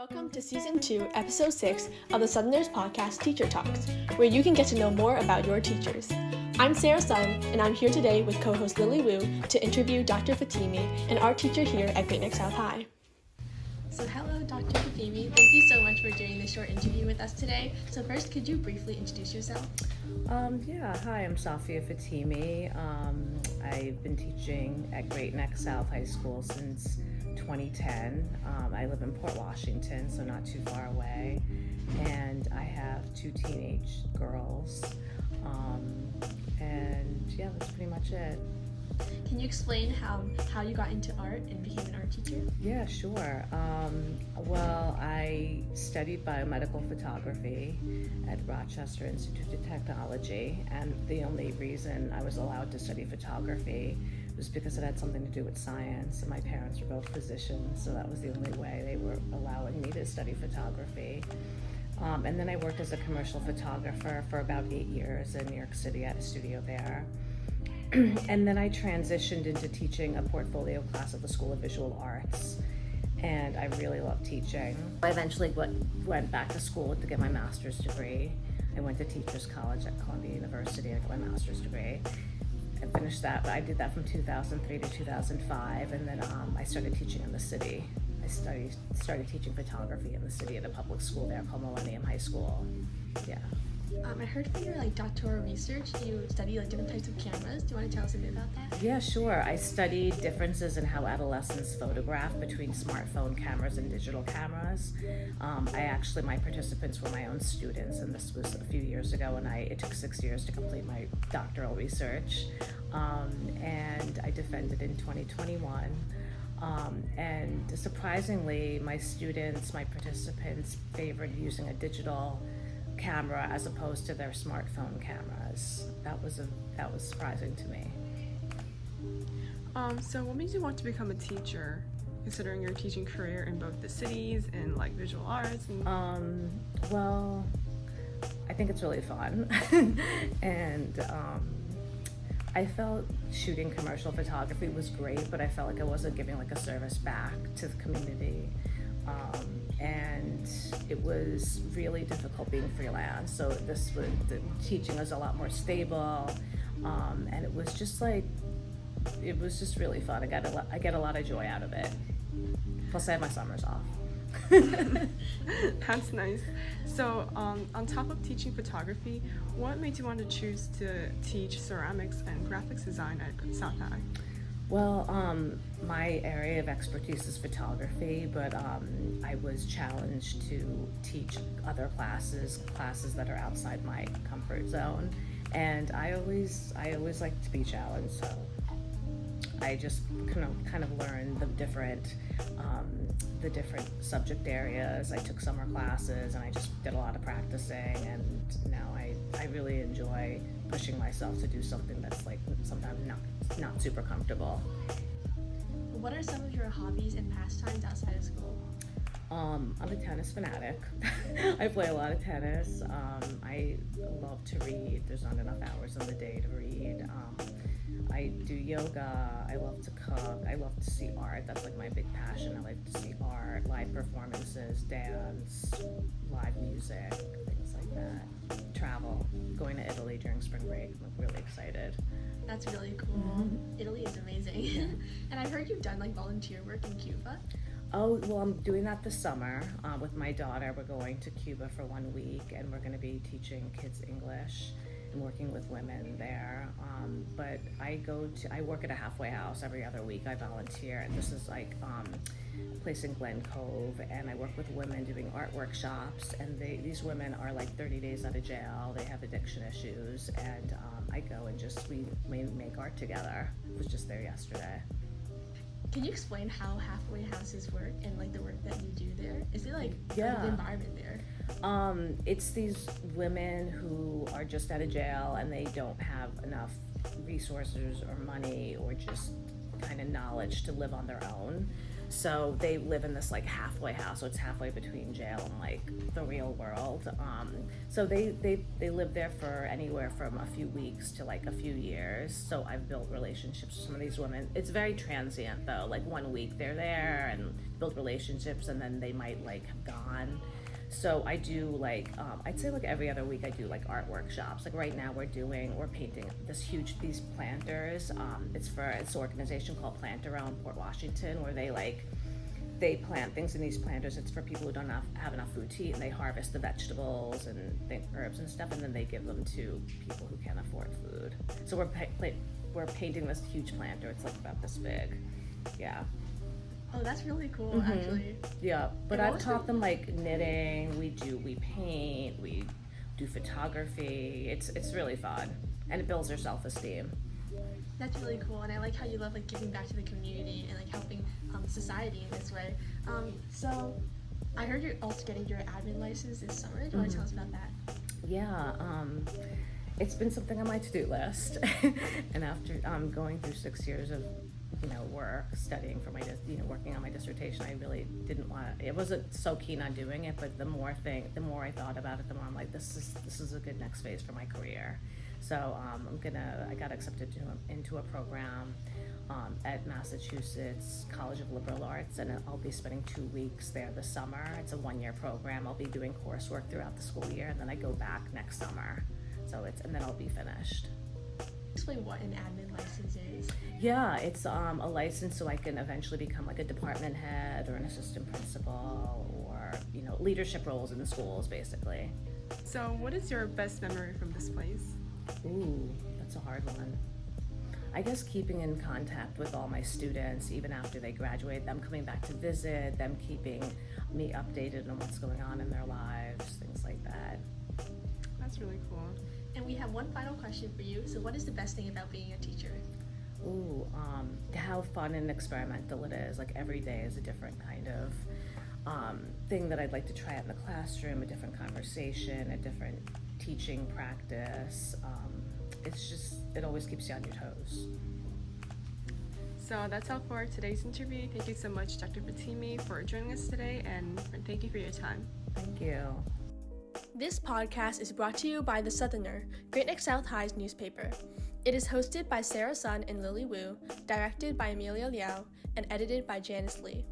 Welcome to Season 2, Episode 6 of the Southerners podcast Teacher Talks, where you can get to know more about your teachers. I'm Sarah Sun, and I'm here today with co-host Lily Wu to interview Dr. Fatimi, an art teacher here at Great Neck South High. So hello, Dr. Fatimi. Thank you so much for doing this short interview with us today. So first, could you briefly introduce yourself? Hi, I'm Safia Fatimi. I've been teaching at Great Neck South High School since 2010. I live in Port Washington, so not too far away, and I have two teenage girls, that's pretty much it. Can you explain how you got into art and became an art teacher? Yeah, sure. I studied biomedical photography at Rochester Institute of Technology, and the only reason I was allowed to study photography was because it had something to do with science, and my parents were both physicians, so that was the only way they were allowing me to study photography. And then I worked as a commercial photographer for about 8 years in New York City at a studio there. And then I transitioned into teaching a portfolio class at the School of Visual Arts, and I really love teaching. I eventually went back to school to get my master's degree. I went to Teachers College at Columbia University and got my master's degree. I finished that, but I did that from 2003 to 2005, and then I started teaching in the city. I started teaching photography in the city at a public school there called Millennium High School. Yeah. I heard from your doctoral research you study different types of cameras. Do you want to tell us a bit about that? Yeah, sure. I studied differences in how adolescents photograph between smartphone cameras and digital cameras. My participants were my own students, and this was a few years ago, and it took 6 years to complete my doctoral research. And I defended in 2021. And surprisingly, my participants favored using a digital camera as opposed to their smartphone cameras. That was surprising to me. So what made you want to become a teacher, considering your teaching career in both the cities and visual arts? Well, I think it's really fun. And I felt shooting commercial photography was great, but I felt like I wasn't giving a service back to the community. And it was really difficult being freelance. So the teaching was a lot more stable, and it was just really fun. I get a lot of joy out of it. Plus, I have my summers off. That's nice. So, on top of teaching photography, what made you want to choose to teach ceramics and graphics design at South High? Well, my area of expertise is photography, but I was challenged to teach other classes that are outside my comfort zone, and I always like to be challenged. So I just kind of learned the different subject areas. I took summer classes, and I just did a lot of practicing, and now I really enjoy pushing myself to do something that's sometimes not super comfortable. What are some of your hobbies and pastimes outside of school? I'm a tennis fanatic. I play a lot of tennis. I love to read. There's not enough hours in the day to read. I do yoga. I love to cook. I love to see art. That's my big passion. I like to see art, live performances, dance, live music, things like that. Travel. Going to Italy during spring break. I'm really excited. That's really cool. Mm-hmm. Italy is amazing. And I've heard you've done volunteer work in Cuba. Oh, well, I'm doing that this summer with my daughter. We're going to Cuba for 1 week, and we're going to be teaching kids English and working with women there. But I work at a halfway house every other week. I volunteer, and this is a place in Glen Cove, and I work with women doing art workshops, and these women are 30 days out of jail. They have addiction issues, and I go and we make art together. I was just there yesterday. Can you explain how halfway houses work and the work that you do there? Is it the environment there? It's these women who are just out of jail, and they don't have enough resources or money or just kind of knowledge to live on their own. So they live in this like halfway house, so it's halfway between jail and like the real world. So they live there for anywhere from a few weeks to like a few years. So I've built relationships with some of these women. It's very transient though, like 1 week they're there and build relationships, and then they might like have gone. So I do like, I'd say like every other week I do like art workshops. Like right now we're painting these planters. It's for this organization called Planter in Port Washington, where they plant things in these planters. It's for people who don't have enough food to eat, and they harvest the vegetables and herbs and stuff, and then they give them to people who can't afford food. So we're painting this huge planter. It's like about this big. Yeah. Oh, that's really cool, actually. Yeah, but I've taught them like knitting. We paint. We do photography. It's really fun, and it builds their self-esteem. That's really cool, and I like how you love like giving back to the community and like helping society in this way. So I heard you're also getting your admin license this summer. Do you want to tell us about that? Yeah, it's been something on my to-do list, and after going through 6 years of work, studying for my working on my dissertation, I really didn't want to. I wasn't so keen on doing it, but the more I thought about it, the more I'm like, this is a good next phase for my career. So I got accepted into a program at Massachusetts College of Liberal Arts, and I'll be spending 2 weeks there this summer. It's a 1-year program. I'll be doing coursework throughout the school year, and then I go back next summer. And then I'll be finished. Explain what an admin license is. Yeah, it's a license so I can eventually become like a department head or an assistant principal, or leadership roles in the schools, basically. So what is your best memory from this place? Ooh, that's a hard one. I guess keeping in contact with all my students, even after they graduate, them coming back to visit, them keeping me updated on what's going on in their lives, things like that. That's really cool. And we have one final question for you. So what is the best thing about being a teacher? Ooh, how fun and experimental it is. Like every day is a different kind of thing that I'd like to try out in the classroom, a different conversation, a different teaching practice. It always keeps you on your toes. So that's all for today's interview. Thank you so much, Dr. Fatimi, for joining us today, and thank you for your time. Thank you. This podcast is brought to you by The Southerner, Great Neck South High's newspaper. It is hosted by Sarah Sun and Lily Wu, directed by Amelia Liao, and edited by Janice Lee.